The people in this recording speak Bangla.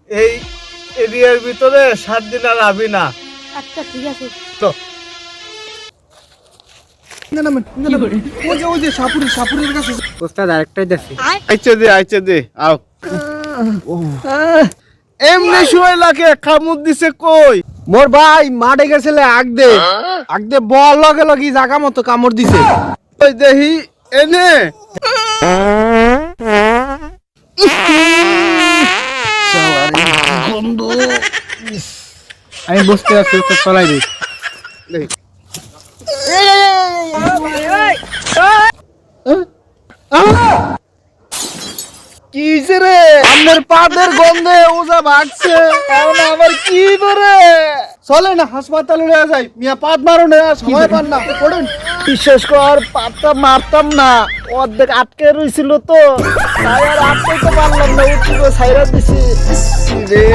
এই এরিয়ার ভিতরে 7 দিন আর আবি না। আচ্ছা ঠিক আছে। তো ওই যে সাপুরের কাছে ওস্তাদ আরেকটাই দেখছি। আইছে দে আও। এমনি শুয়ে লাগে কামড় দিছে কই? মোর ভাই মাঠে গেছিলে আগ দে বল লগে লগে জাগা মতো কামড় দিছে। ওই দেহি এনে আমি বসতে আছি, ওস্তাদ চলাই দিই। কি হইছে রে? আপনার পাদের গন্ধে ওজা ভাগছে। এখন আবার কি করে? চলে না হাসপাতালে নিয়ে যাই, মিয়া পাদ মারো না, সময় পান না, পড়ুন। বিশেষ কর পাতা মারতাম না, অর্ধেক আটকে রইছিল তো, তাই আর আটকাইতে পারলাম না, উঠে সাইরা দিছি রে।